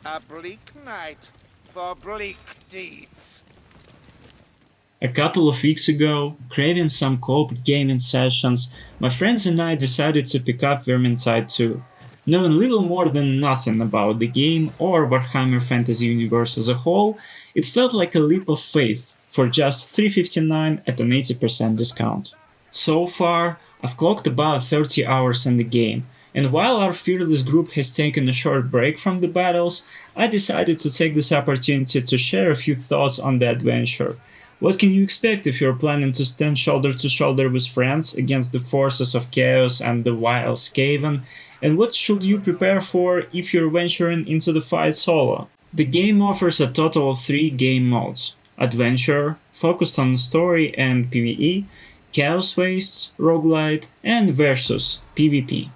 A bleak night for bleak deeds. A couple of weeks ago, craving some co-op gaming sessions, my friends and I decided to pick up Vermintide 2. Knowing little more than nothing about the game or Warhammer Fantasy universe as a whole, it felt like a leap of faith for just 359 at an 80% discount. So far, I've clocked about 30 hours in the game, and while our fearless group has taken a short break from the battles, I decided to take this opportunity to share a few thoughts on the adventure. What can you expect if you're planning to stand shoulder to shoulder with friends against the forces of chaos and the wild Skaven? And what should you prepare for if you're venturing into the fight solo? The game offers a total of 3 game modes: Adventure, focused on story and PvE, Chaos Wastes, Roguelite, and Versus, PvP.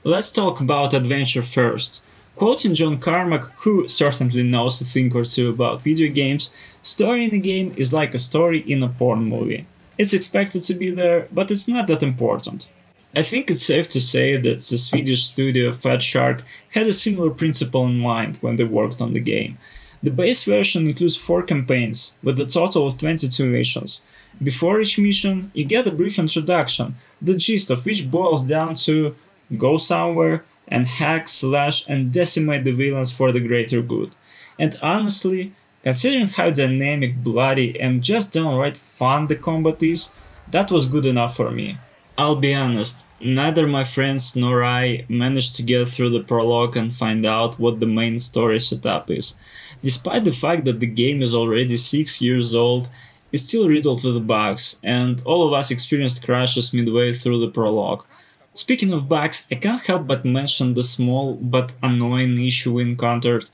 Let's talk about Adventure first. Quoting John Carmack, who certainly knows a thing or two about video games, story in a game is like a story in a porn movie. It's expected to be there, but it's not that important. I think it's safe to say that the Swedish studio Fat Shark had a similar principle in mind when they worked on the game. The base version includes 4 campaigns, with a total of 22 missions. Before each mission, you get a brief introduction, the gist of which boils down to go somewhere and hack, slash, and decimate the villains for the greater good. And honestly, considering how dynamic, bloody, and just downright fun the combat is, that was good enough for me. I'll be honest, neither my friends nor I managed to get through the prologue and find out what the main story setup is. Despite the fact that the game is already 6 years old, it's still riddled with bugs, and all of us experienced crashes midway through the prologue. Speaking of bugs, I can't help but mention the small but annoying issue we encountered.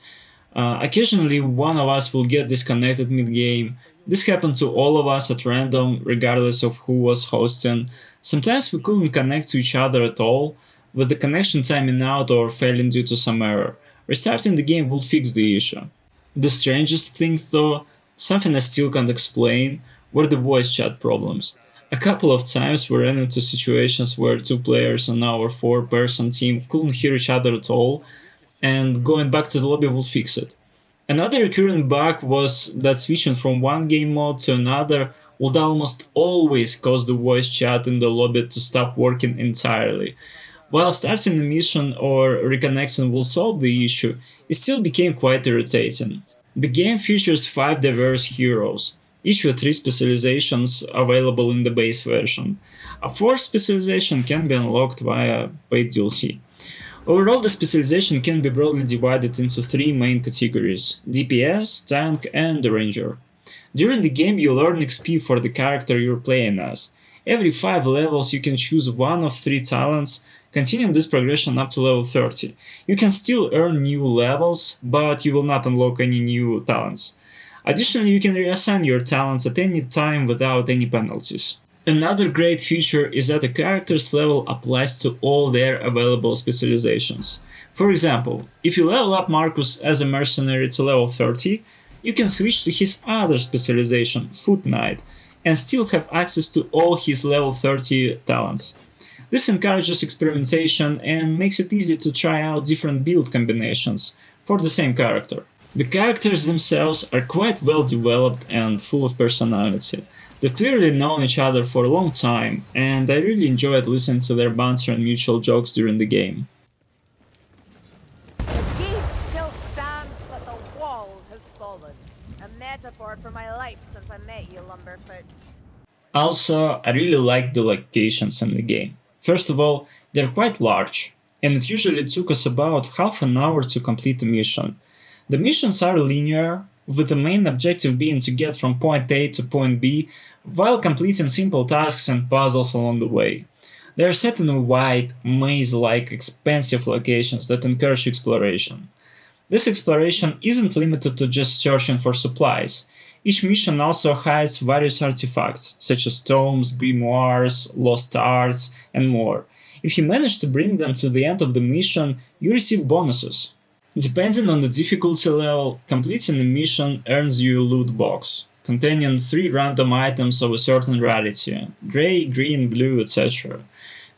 Occasionally, one of us will get disconnected mid game. This happened to all of us at random, regardless of who was hosting. Sometimes we couldn't connect to each other at all, with the connection timing out or failing due to some error. Restarting the game would fix the issue. The strangest thing, though, something I still can't explain, were the voice chat problems. A couple of times we ran into situations where 2 players on our 4-person team couldn't hear each other at all, and going back to the lobby would fix it. Another recurring bug was that switching from one game mode to another would almost always cause the voice chat in the lobby to stop working entirely. While starting a mission or reconnecting will solve the issue, it still became quite irritating. The game features 5 diverse heroes, each with 3 specializations available in the base version. A 4th specialization can be unlocked via paid DLC. Overall, the specialization can be broadly divided into 3 main categories: DPS, Tank, and Ranger. During the game, you earn XP for the character you're playing as. Every 5 levels, you can choose one of 3 talents, continuing this progression up to level 30. You can still earn new levels, but you will not unlock any new talents. Additionally, you can reassign your talents at any time without any penalties. Another great feature is that a character's level applies to all their available specializations. For example, if you level up Marcus as a mercenary to level 30, you can switch to his other specialization, Foot Knight, and still have access to all his level 30 talents. This encourages experimentation and makes it easy to try out different build combinations for the same character. The characters themselves are quite well developed and full of personality. They've clearly known each other for a long time, and I really enjoyed listening to their banter and mutual jokes during the game. The gate still stands, but the wall has fallen. A metaphor for my life since I met you, Lumberfoots. Also, I really like the locations in the game. First of all, they're quite large, and it usually took us about half an hour to complete a mission. The missions are linear, with the main objective being to get from point A to point B while completing simple tasks and puzzles along the way. They are set in wide, maze-like, expansive locations that encourage exploration. This exploration isn't limited to just searching for supplies. Each mission also hides various artifacts, such as tomes, grimoires, lost arts, and more. If you manage to bring them to the end of the mission, you receive bonuses. Depending on the difficulty level, completing a mission earns you a loot box, containing 3 random items of a certain rarity: gray, green, blue, etc.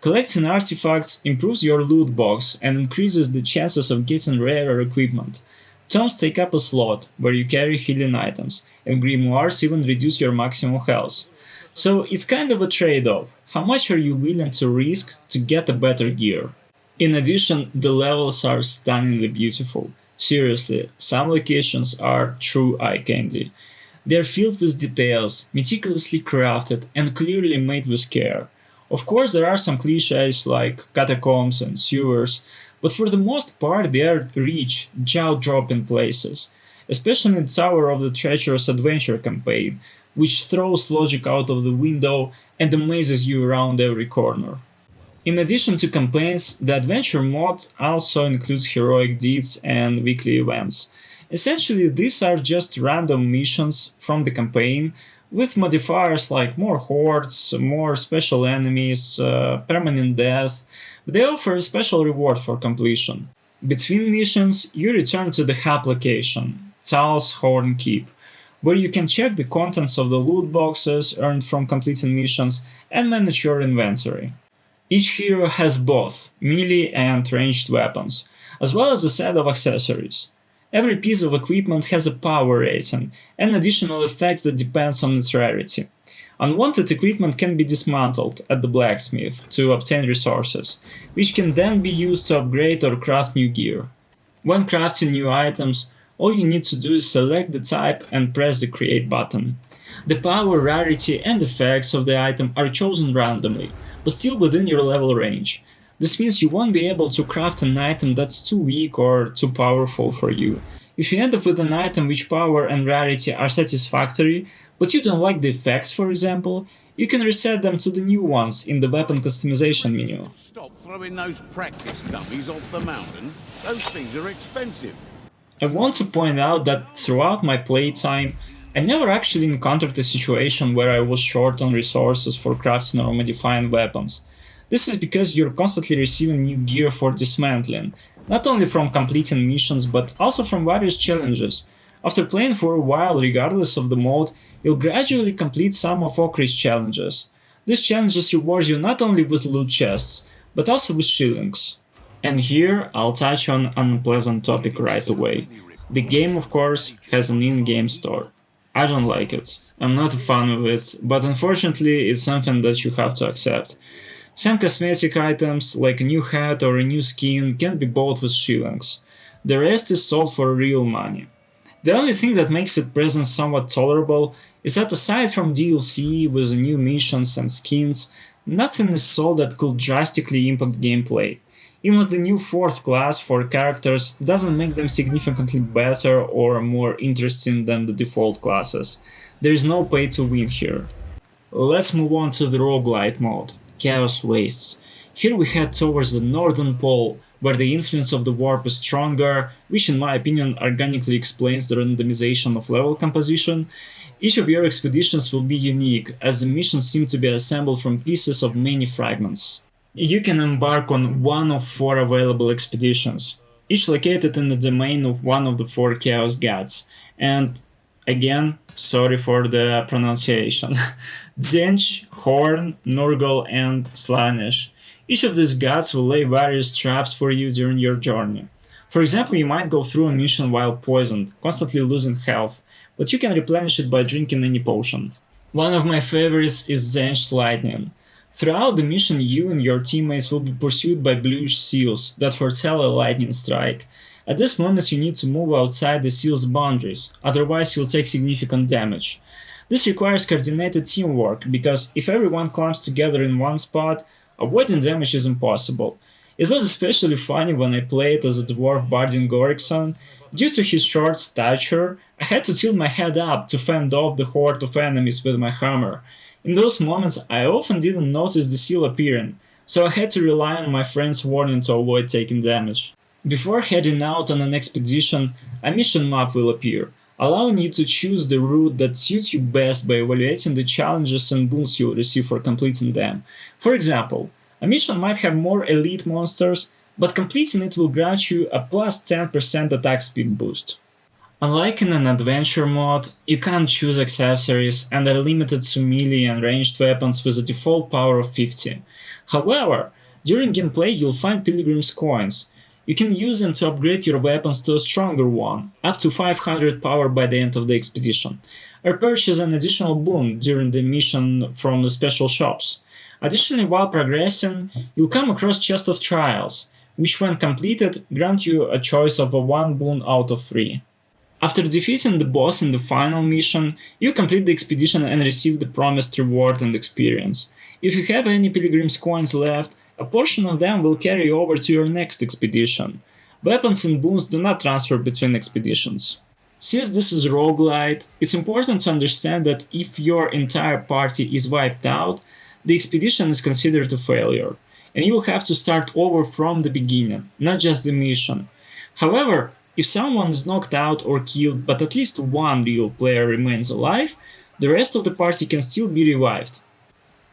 Collecting artifacts improves your loot box and increases the chances of getting rarer equipment. Tomes take up a slot, where you carry healing items, and grimoires even reduce your maximum health. So it's kind of a trade-off. How much are you willing to risk to get a better gear? In addition, the levels are stunningly beautiful. Seriously, some locations are true eye candy. They are filled with details, meticulously crafted, and clearly made with care. Of course, there are some cliches like catacombs and sewers, but for the most part they are rich, jaw-dropping places, especially in Tower of the Treacherous Adventure campaign, which throws logic out of the window and amazes you around every corner. In addition to campaigns, the adventure mod also includes heroic deeds and weekly events. Essentially, these are just random missions from the campaign with modifiers like more hordes, more special enemies, permanent death. They offer a special reward for completion. Between missions, you return to the hub location, Tal's Horn Keep, where you can check the contents of the loot boxes earned from completing missions and manage your inventory. Each hero has both melee and ranged weapons, as well as a set of accessories. Every piece of equipment has a power rating and additional effects that depends on its rarity. Unwanted equipment can be dismantled at the blacksmith to obtain resources, which can then be used to upgrade or craft new gear. When crafting new items, all you need to do is select the type and press the create button. The power, rarity, and effects of the item are chosen randomly, but still within your level range. This means you won't be able to craft an item that's too weak or too powerful for you. If you end up with an item which power and rarity are satisfactory, but you don't like the effects, for example, you can reset them to the new ones in the weapon customization menu. Stop throwing those practice dummies off the mountain. Those things are expensive. I want to point out that throughout my playtime, I never actually encountered a situation where I was short on resources for crafting or modifying weapons. This is because you're constantly receiving new gear for dismantling, not only from completing missions but also from various challenges. After playing for a while, regardless of the mode, you'll gradually complete some of Okri's challenges. These challenges reward you not only with loot chests, but also with shillings. And here I'll touch on an unpleasant topic right away. The game, of course, has an in-game store. I don't like it. I'm not a fan of it, but unfortunately it's something that you have to accept. Some cosmetic items, like a new hat or a new skin, can be bought with shillings. The rest is sold for real money. The only thing that makes its presence somewhat tolerable is that aside from DLC with new missions and skins, nothing is sold that could drastically impact gameplay. Even the new fourth class for characters doesn't make them significantly better or more interesting than the default classes. There is no pay to win here. Let's move on to the roguelite mode, Chaos Wastes. Here we head towards the northern pole, where the influence of the warp is stronger, which in my opinion organically explains the randomization of level composition. Each of your expeditions will be unique, as the missions seem to be assembled from pieces of many fragments. You can embark on one of 4 available expeditions, each located in the domain of one of the 4 Chaos Gods, and, again, sorry for the pronunciation, Zinch, Horn, Nurgle, and Slaanesh. Each of these gods will lay various traps for you during your journey. For example, you might go through a mission while poisoned, constantly losing health, but you can replenish it by drinking any potion. One of my favorites is Zench's Lightning. Throughout the mission, you and your teammates will be pursued by bluish seals that foretell a lightning strike. At this moment you need to move outside the seal's boundaries, otherwise you'll take significant damage. This requires coordinated teamwork, because if everyone clumps together in one spot, avoiding damage is impossible. It was especially funny when I played as a dwarf Bardin Gorikson. Due to his short stature, I had to tilt my head up to fend off the horde of enemies with my hammer. In those moments, I often didn't notice the seal appearing, so I had to rely on my friend's warning to avoid taking damage. Before heading out on an expedition, a mission map will appear, allowing you to choose the route that suits you best by evaluating the challenges and boons you'll receive for completing them. For example, a mission might have more elite monsters, but completing it will grant you a plus 10% attack speed boost. Unlike in an adventure mode, you can't choose accessories and are limited to melee and ranged weapons with a default power of 50. However, during gameplay you'll find pilgrim's coins. You can use them to upgrade your weapons to a stronger one, up to 500 power by the end of the expedition, or purchase an additional boon during the mission from the special shops. Additionally, while progressing, you'll come across Chest of Trials, which when completed grant you a choice of a 1 boon out of 3. After defeating the boss in the final mission, you complete the expedition and receive the promised reward and experience. If you have any pilgrim's coins left, a portion of them will carry over to your next expedition. Weapons and boons do not transfer between expeditions. Since this is roguelite, it's important to understand that if your entire party is wiped out, the expedition is considered a failure, and you'll have to start over from the beginning, not just the mission. However, if someone is knocked out or killed but at least one real player remains alive, the rest of the party can still be revived.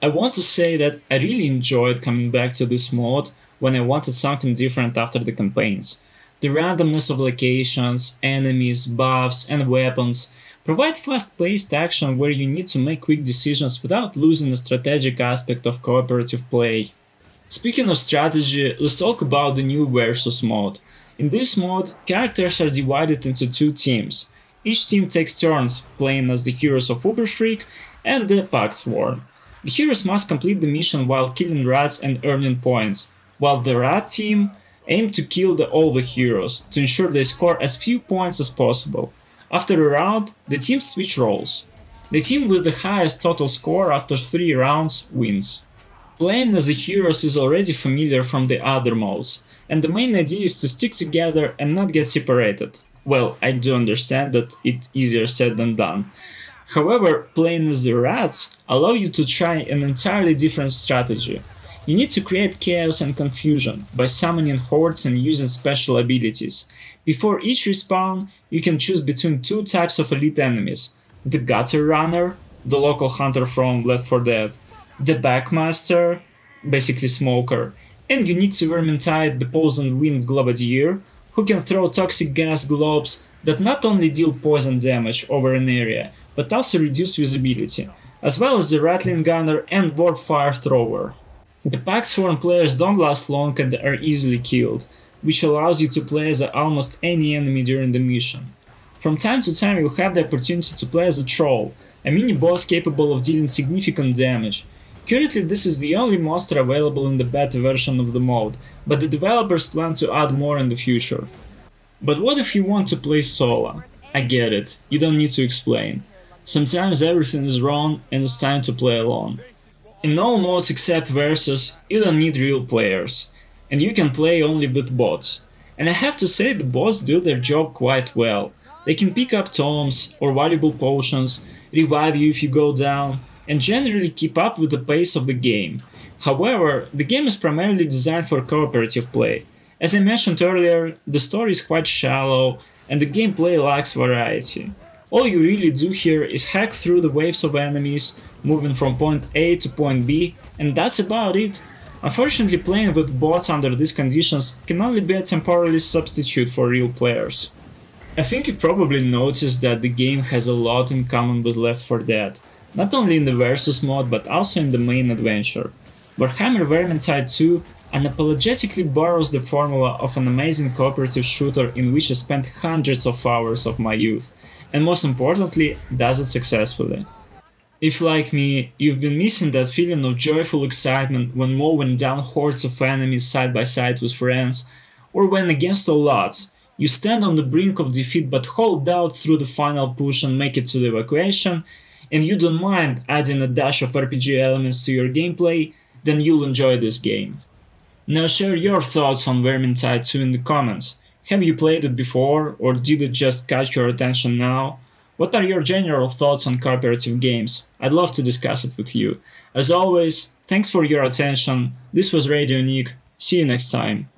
I want to say that I really enjoyed coming back to this mode when I wanted something different after the campaigns. The randomness of locations, enemies, buffs, and weapons provide fast-paced action where you need to make quick decisions without losing the strategic aspect of cooperative play. Speaking of strategy, let's talk about the new Versus mode. In this mode, characters are divided into 2 teams. Each team takes turns playing as the heroes of Uberstreak and the Paxworn. The heroes must complete the mission while killing rats and earning points, while the rat team aim to kill all the heroes to ensure they score as few points as possible. After a round, the teams switch roles. The team with the highest total score after 3 rounds wins. Playing as the heroes is already familiar from the other modes, and the main idea is to stick together and not get separated. Well, I do understand that it's easier said than done. However, playing as the rats allow you to try an entirely different strategy. You need to create chaos and confusion by summoning hordes and using special abilities. Before each respawn, you can choose between 2 types of elite enemies: the Gutter Runner, the local hunter from Left 4 Dead, the Backmaster, basically Smoker, and unique to Vermintide, the Poison Wind Globadier, who can throw toxic gas globes that not only deal poison damage over an area, but also reduce visibility, as well as the Rattling Gunner and Warp Fire Thrower. The Paxworn players don't last long and are easily killed, which allows you to play as almost any enemy during the mission. From time to time you'll have the opportunity to play as a Troll, a mini-boss capable of dealing significant damage. Currently this is the only monster available in the beta version of the mode, but the developers plan to add more in the future. But what if you want to play solo? I get it, you don't need to explain. Sometimes everything is wrong and it's time to play alone. In all modes except Versus, you don't need real players, and you can play only with bots. And I have to say the bots do their job quite well. They can pick up tomes or valuable potions, revive you if you go down, and generally keep up with the pace of the game. However, the game is primarily designed for cooperative play. As I mentioned earlier, the story is quite shallow and the gameplay lacks variety. All you really do here is hack through the waves of enemies, moving from point A to point B, and that's about it. Unfortunately, playing with bots under these conditions can only be a temporary substitute for real players. I think you've probably noticed that the game has a lot in common with Left 4 Dead, not only in the Versus mode but also in the main adventure. Warhammer Vermintide 2 unapologetically borrows the formula of an amazing cooperative shooter in which I spent hundreds of hours of my youth, and most importantly, does it successfully. If, like me, you've been missing that feeling of joyful excitement when mowing down hordes of enemies side by side with friends, or when against all odds, you stand on the brink of defeat but hold out through the final push and make it to the evacuation, and you don't mind adding a dash of RPG elements to your gameplay, then you'll enjoy this game. Now share your thoughts on Vermintide 2 in the comments. Have you played it before, or did it just catch your attention now? What are your general thoughts on cooperative games? I'd love to discuss it with you. As always, thanks for your attention. This was Radio Nick. See you next time.